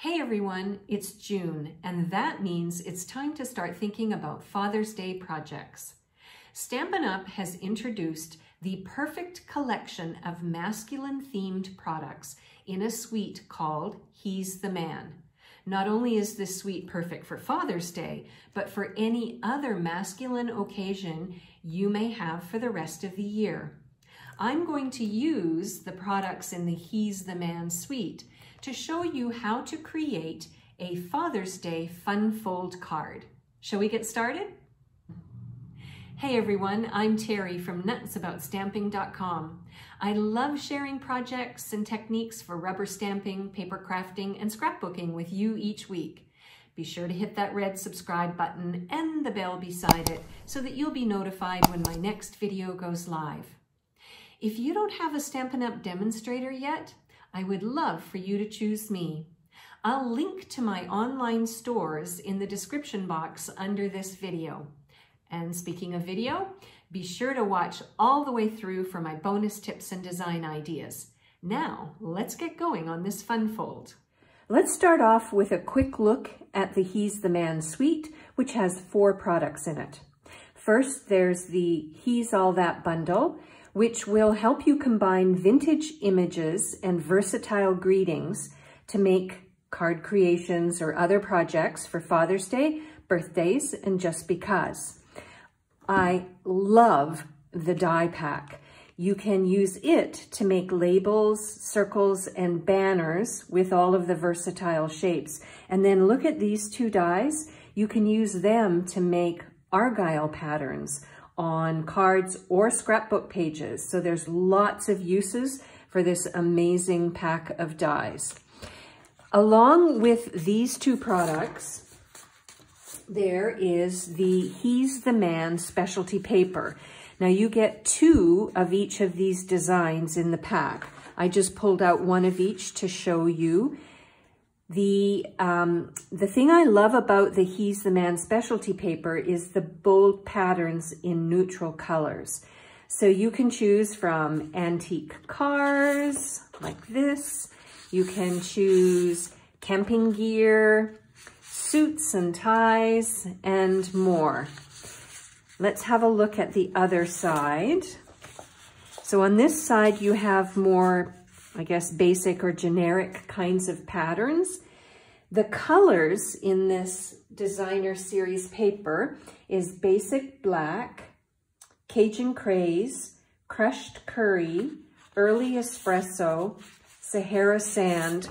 Hey everyone, it's June, and that means it's time to start thinking about Father's Day projects. Stampin' Up! Has introduced the perfect collection of masculine-themed products in a suite called He's the Man. Not only is this suite perfect for Father's Day, but for any other masculine occasion you may have for the rest of the year. I'm going to use the products in the He's the Man suite to show you how to create a Father's Day fun fold card. Shall we get started? Hey everyone, I'm Terri from nutsaboutsstamping.com. I love sharing projects and techniques for rubber stamping, paper crafting, and scrapbooking with you each week. Be sure to hit that red subscribe button and the bell beside it so that you'll be notified when my next video goes live. If you don't have a Stampin' Up! Demonstrator yet, I would love for you to choose me. I'll link to my online stores in the description box under this video. And speaking of video, be sure to watch all the way through for my bonus tips and design ideas. Now, let's get going on this fun fold. Let's start off with a quick look at the He's the Man suite, which has 4 products in it. First, there's the He's All That bundle, which will help you combine vintage images and versatile greetings to make card creations or other projects for Father's Day, birthdays, and just because. I love the die pack. You can use it to make labels, circles, and banners with all of the versatile shapes. And then look at these 2 dies. You can use them to make argyle patterns on cards or scrapbook pages. So there's lots of uses for this amazing pack of dies. Along with these 2 products, there is the He's the Man specialty paper. Now you get 2 of each of these designs in the pack. I just pulled out 1 of each to show you. The thing I love about the He's the Man specialty paper is the bold patterns in neutral colors. So you can choose from antique cars like this. You can choose camping gear, suits and ties, and more. Let's have a look at the other side. So on this side, you have more, I guess, basic or generic kinds of patterns. The colors in this designer series paper is basic black, Cajun craze, crushed curry, early espresso, Sahara sand,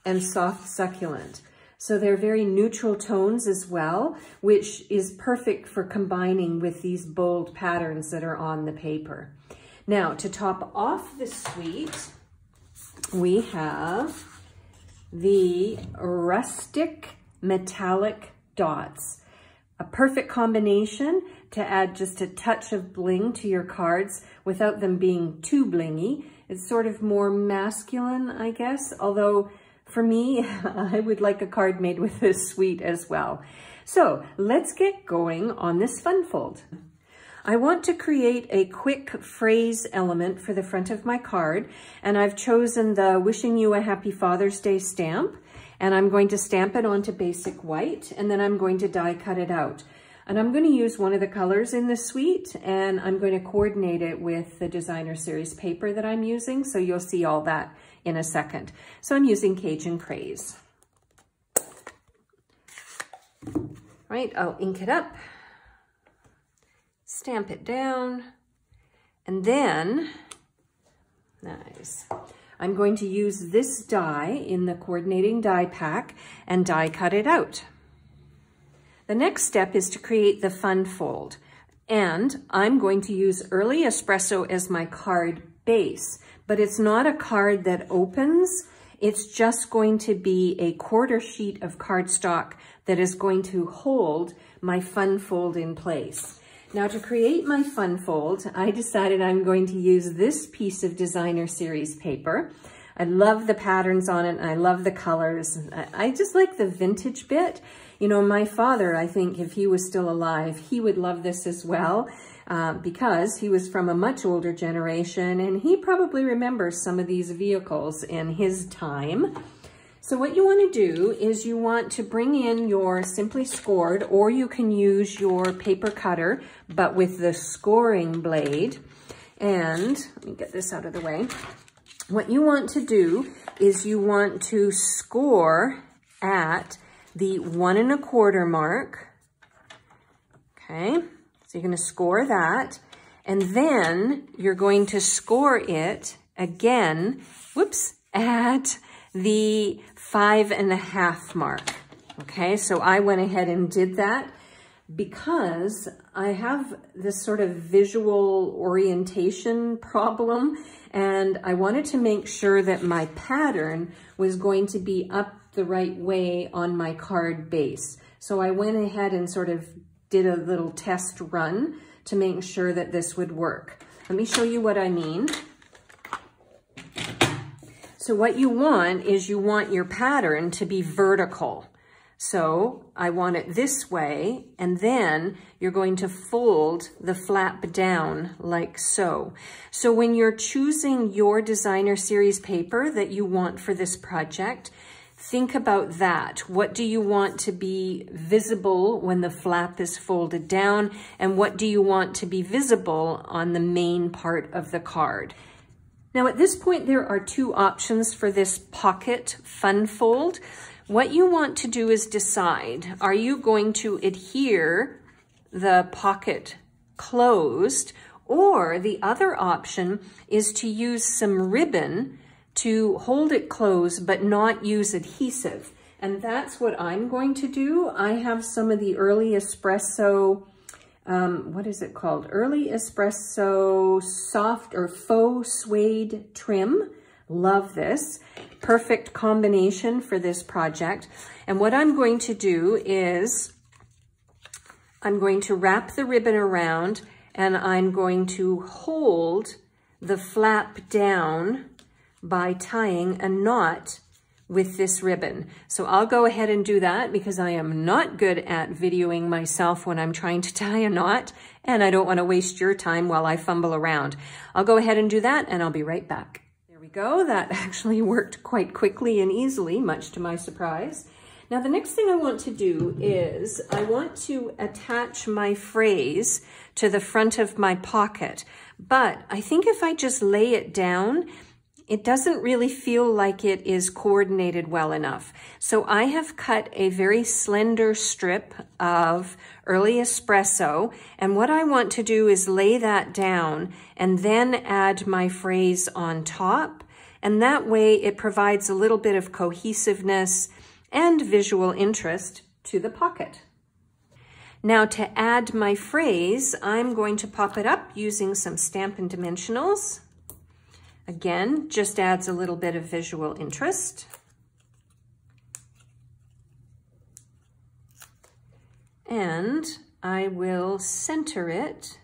and soft succulent. So they're very neutral tones as well, which is perfect for combining with these bold patterns that are on the paper. Now, to top off the suite, we have the Rustic metallic dots. A perfect combination to add just a touch of bling to your cards without them being too blingy. It's sort of more masculine, I guess, although for me, I would like a card made with this suite as well. So let's get going on this fun fold. I want to create a quick phrase element for the front of my card, and I've chosen the Wishing You a Happy Father's Day stamp, and I'm going to stamp it onto basic white, and then I'm going to die cut it out. And I'm going to use one of the colors in the suite, and I'm going to coordinate it with the designer series paper that I'm using, so you'll see all that in a second. So I'm using Cajun Craze. Right, I'll ink it up, stamp it down, and then, nice. I'm going to use this die in the coordinating die pack and die cut it out. The next step is to create the fun fold, and I'm going to use Early Espresso as my card base, but it's not a card that opens. It's just going to be a 1/4 sheet of cardstock that is going to hold my fun fold in place. Now, to create my fun fold, I decided I'm going to use this piece of designer series paper. I love the patterns on it, and I love the colors. I just like the vintage bit. You know, my father, I think if he was still alive, he would love this as well, because he was from a much older generation, and he probably remembers some of these vehicles in his time. So what you want to do is you want to bring in your Simply Scored, or you can use your paper cutter, but with the scoring blade. And let me get this out of the way. What you want to do is you want to score at the 1 1/4 mark. Okay, so you're going to score that, and then you're going to score it again, whoops, at the 5 1/2 mark. Okay, so I went ahead and did that because I have this sort of visual orientation problem, and I wanted to make sure that my pattern was going to be up the right way on my card base. So I went ahead and sort of did a little test run to make sure that this would work. Let me show you what I mean. So what you want is you want your pattern to be vertical. So I want it this way, and then you're going to fold the flap down like so. So when you're choosing your designer series paper that you want for this project, think about that. What do you want to be visible when the flap is folded down, and what do you want to be visible on the main part of the card? Now at this point, there are two options for this pocket fun fold. What you want to do is decide, are you going to adhere the pocket closed, or the other option is to use some ribbon to hold it closed but not use adhesive. And that's what I'm going to do. I have some of the Early Espresso, what is it called? Early Espresso soft or faux suede trim. Love this. Perfect combination for this project. And what I'm going to do is I'm going to wrap the ribbon around, and I'm going to hold the flap down by tying a knot with this ribbon. So I'll go ahead and do that because I am not good at videoing myself when I'm trying to tie a knot, and I don't want to waste your time while I fumble around. I'll go ahead and do that, and I'll be right back. There we go. That actually worked quite quickly and easily, much to my surprise. Now the next thing I want to do is I want to attach my phrase to the front of my pocket, but I think if I just lay it down, it doesn't really feel like it is coordinated well enough. So I have cut a very slender strip of Early Espresso, and what I want to do is lay that down and then add my phrase on top, and that way it provides a little bit of cohesiveness and visual interest to the pocket. Now to add my phrase, I'm going to pop it up using some Stampin' Dimensionals. Again, just adds a little bit of visual interest. And I will center it.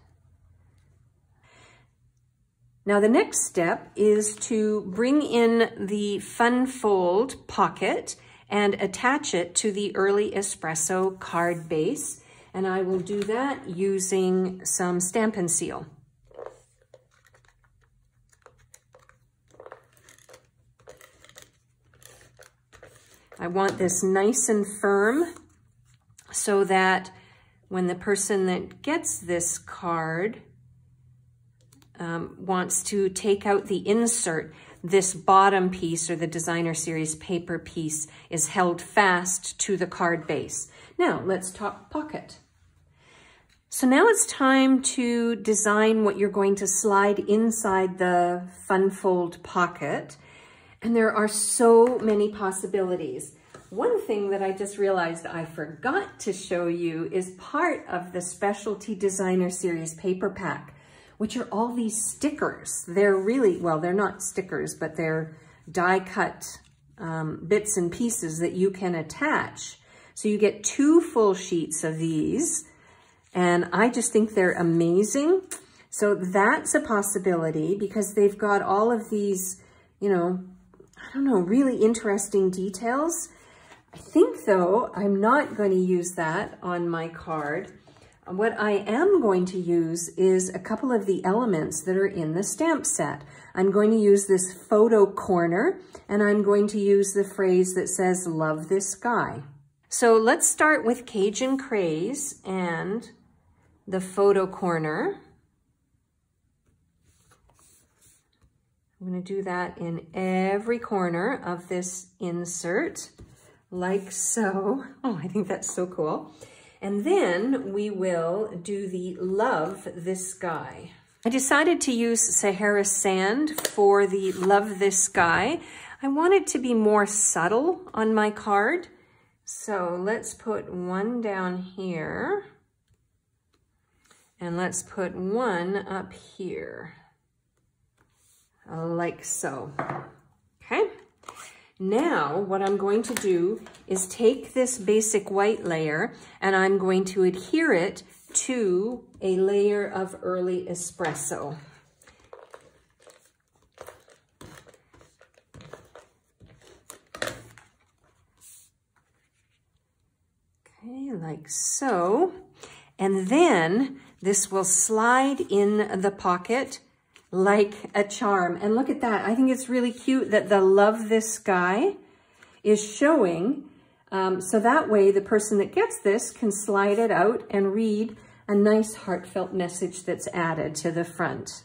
Now the next step is to bring in the fun fold pocket and attach it to the Early Espresso card base. And I will do that using some Stampin' Seal. I want this nice and firm so that when the person that gets this card wants to take out the insert, this bottom piece or the designer series paper piece is held fast to the card base. Now let's talk pocket. So now it's time to design what you're going to slide inside the fun fold pocket. And there are so many possibilities. One thing that I just realized I forgot to show you is part of the Specialty Designer Series paper pack, which are all these stickers. They're really, well, they're not stickers, but they're die-cut bits and pieces that you can attach. So you get 2 full sheets of these, and I just think they're amazing. So that's a possibility because they've got all of these, you know, I don't know, really interesting details. I think though, I'm not going to use that on my card. What I am going to use is a couple of the elements that are in the stamp set. I'm going to use this photo corner, and I'm going to use the phrase that says, "Love this guy." So let's start with Cajun Craze and the photo corner. I'm going to do that in every corner of this insert, like so. Oh, I think that's so cool. And then we will do the "Love This Guy." I decided to use Sahara Sand for the "Love This Guy." I wanted to be more subtle on my card. So let's put one down here. And let's put one up here. Like so. Okay. Now, what I'm going to do is take this basic white layer and I'm going to adhere it to a layer of early espresso. Okay, like so. And then this will slide in the pocket like a charm. And look at that. I think it's really cute that the "Love This Guy" is showing. So that way the person that gets this can slide it out and read a nice heartfelt message that's added to the front.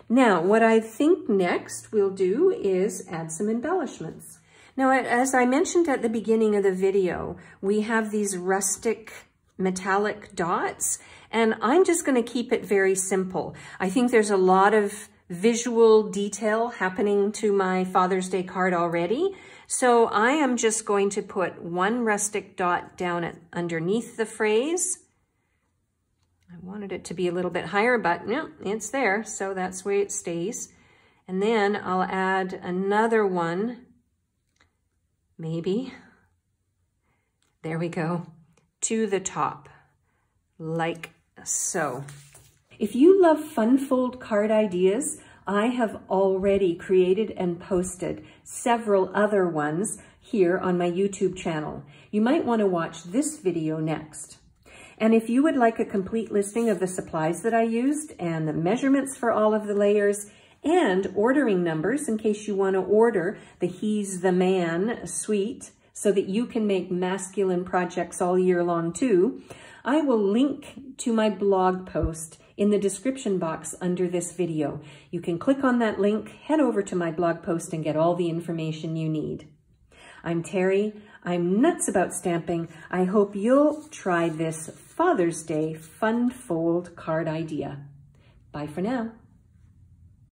Now, what I think next we'll do is add some embellishments. Now, as I mentioned at the beginning of the video, we have these rustic metallic dots, and I'm just going to keep it very simple. I think there's a lot of visual detail happening to my Father's Day card already, so I am just going to put one rustic dot down underneath the phrase. I wanted it to be a little bit higher, but no, it's there, so that's where it stays. And then I'll add another one, maybe, there we go, to the top, like so. If you love fun fold card ideas, I have already created and posted several other ones here on my YouTube channel. You might want to watch this video next. And if you would like a complete listing of the supplies that I used and the measurements for all of the layers and ordering numbers in case you want to order the He's the Man suite so that you can make masculine projects all year long too, I will link to my blog post in the description box under this video. You can click on that link, head over to my blog post and get all the information you need. I'm Terri. I'm nuts about stamping. I hope you'll try this Father's Day fun fold card idea. Bye for now.